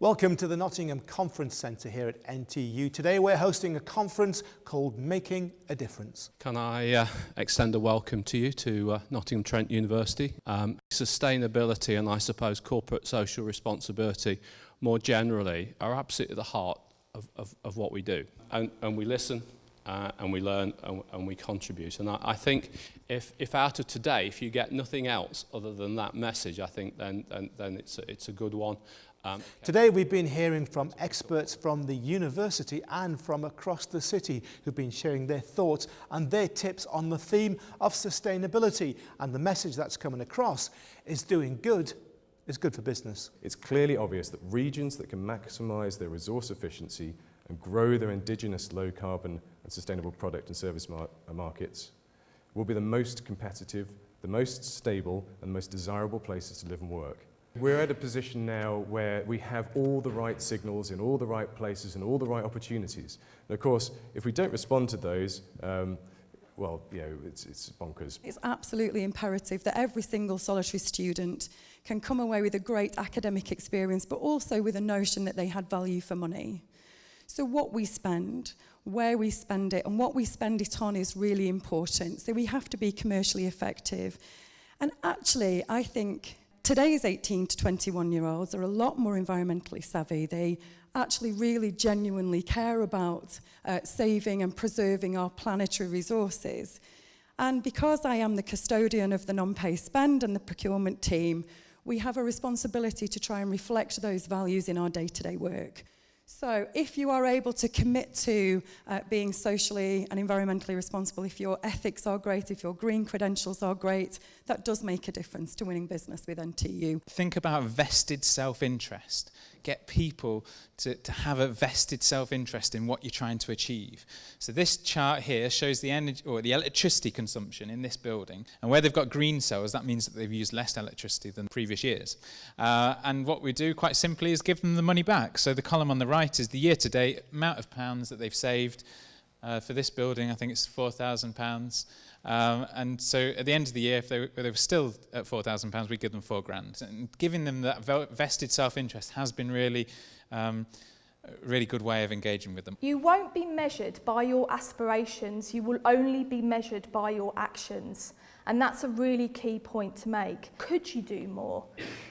Welcome to the Nottingham Conference Centre here at NTU. Today we're hosting a conference called Making a Difference. Can I extend a welcome to you to Nottingham Trent University. Sustainability and I suppose corporate social responsibility more generally are absolutely at the heart of what we do. And we listen and we learn and we contribute. And I think if out of today, if you get nothing else other than that message, I think then it's a good one. Today we've been hearing from experts from the university and from across the city who've been sharing their thoughts and their tips on the theme of sustainability, and the message that's coming across is doing good is good for business. It's clearly obvious that regions that can maximise their resource efficiency and grow their indigenous low carbon and sustainable product and service markets will be the most competitive, the most stable and most desirable places to live and work. We're at a position now where we have all the right signals in all the right places and all the right opportunities. And of course, if we don't respond to those, well, you know, it's bonkers. It's absolutely imperative that every single solitary student can come away with a great academic experience, but also with a notion that they had value for money. So what we spend, where we spend it, and what we spend it on is really important. So we have to be commercially effective. And actually, I think today's 18 to 21-year-olds are a lot more environmentally savvy. They actually really genuinely care about saving and preserving our planetary resources. And because I am the custodian of the non-pay spend and the procurement team, we have a responsibility to try and reflect those values in our day-to-day work. So if you are able to commit to being socially and environmentally responsible, if your ethics are great, if your green credentials are great, that does make a difference to winning business with NTU. Think about vested self-interest. Get people to have a vested self-interest in what you're trying to achieve. So this chart here shows the energy or the electricity consumption in this building, and where they've got green cells, that means that they've used less electricity than previous years. And what we do quite simply is give them the money back. So the column on the right is the year-to-date amount of pounds that they've saved. For this building, I think it's £4,000. And so at the end of the year, if they were still at £4,000, we'd give them £4,000. And giving them that vested self-interest has been really a really good way of engaging with them. You won't be measured by your aspirations, you will only be measured by your actions. And that's a really key point to make. Could you do more?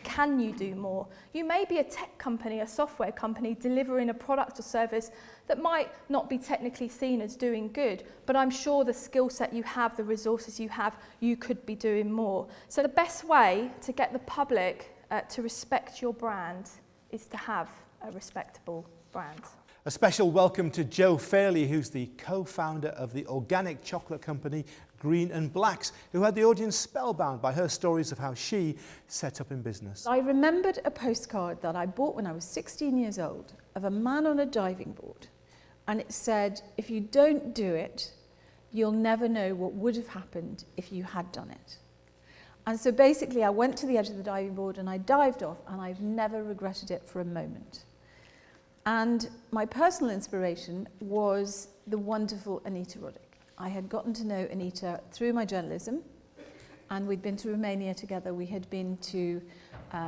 Can you do more? You may be a tech company, a software company, delivering a product or service that might not be technically seen as doing good, but I'm sure the skill set you have, the resources you have, you could be doing more. So the best way to get the public to respect your brand is to have a respectable brand. A special welcome to Jo Fairley, who's the co-founder of the organic chocolate company Green and Blacks, who had the audience spellbound by her stories of how she set up in business. I remembered a postcard that I bought when I was 16 years old of a man on a diving board, and it said, if you don't do it, you'll never know what would have happened if you had done it. And so basically I went to the edge of the diving board and I dived off, and I've never regretted it for a moment. And my personal inspiration was the wonderful Anita Roddick. I had gotten to know Anita through my journalism, and we'd been to Romania together, we had been to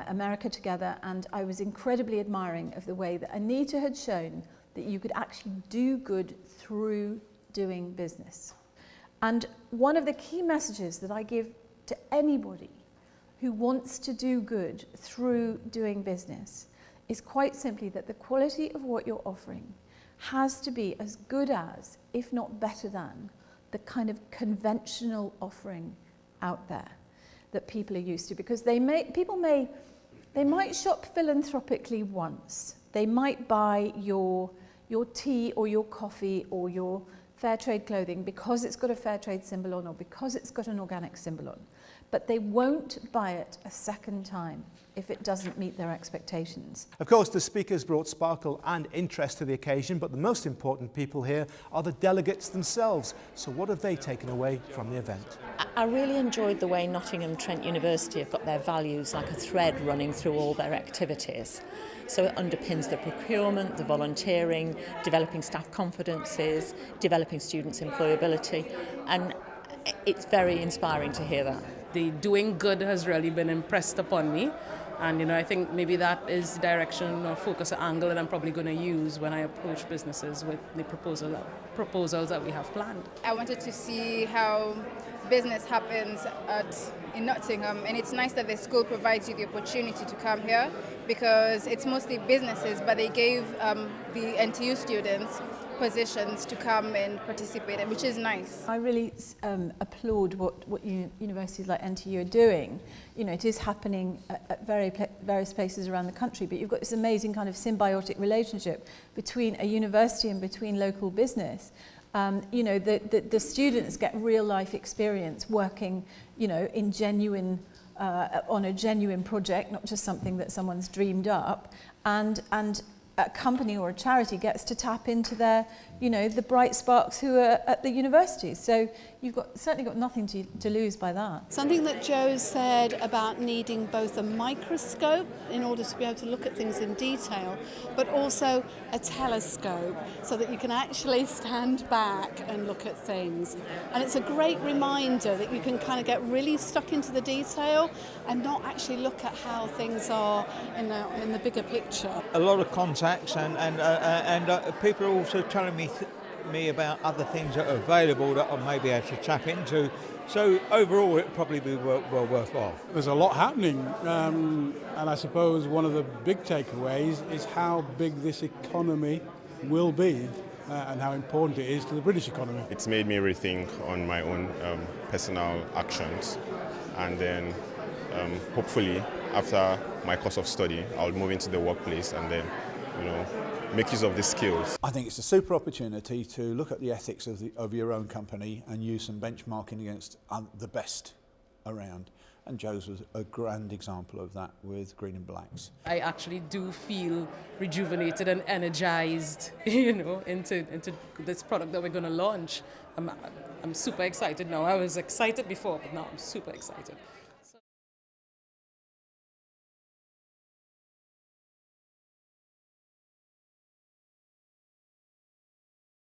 America together, and I was incredibly admiring of the way that Anita had shown that you could actually do good through doing business. And one of the key messages that I give to anybody who wants to do good through doing business is quite simply that the quality of what you're offering has to be as good as, if not better than, the kind of conventional offering out there that people are used to. Because they might shop philanthropically once. They might buy your tea or your coffee or your fair trade clothing because it's got a fair trade symbol on or because it's got an organic symbol on. But they won't buy it a second time if it doesn't meet their expectations. Of course, the speakers brought sparkle and interest to the occasion, but the most important people here are the delegates themselves. So what have they taken away from the event? I really enjoyed the way Nottingham Trent University have got their values like a thread running through all their activities. So it underpins the procurement, the volunteering, developing staff confidences, developing students' employability, and it's very inspiring to hear that. the doing good has really been impressed upon me. And I think maybe that is the direction or focus or angle that I'm probably going to use when I approach businesses with the proposals that we have planned. I wanted to see how business happens in Nottingham, and it's nice that the school provides you the opportunity to come here, because it's mostly businesses, but they gave the NTU students positions to come and participate, which is nice. I really applaud what universities like NTU are doing. It is happening at various places around the country, but you've got this amazing kind of symbiotic relationship between a university and between local business. The students get real life experience working, in genuine, on a genuine project, not just something that someone's dreamed up, and a company or a charity gets to tap into their, the bright sparks who are at the universities. So you've certainly got nothing to lose by that. Something that Jo said about needing both a microscope in order to be able to look at things in detail, but also a telescope so that you can actually stand back and look at things. And it's a great reminder that you can kind of get really stuck into the detail and not actually look at how things are in the bigger picture. A lot of contacts and people are also telling me about other things that are available that I may be able to tap into. So overall, it'll probably be well worthwhile. There's a lot happening, and I suppose one of the big takeaways is how big this economy will be and how important it is to the British economy. It's made me rethink on my own personal actions, and then hopefully after my course of study, I'll move into the workplace and then, make use of the skills. I think it's a super opportunity to look at the ethics of your own company and use some benchmarking against the best around. And Jo's was a grand example of that with Green and Blacks. I actually do feel rejuvenated and energized, into this product that we're going to launch. I'm super excited now. I was excited before, but now I'm super excited.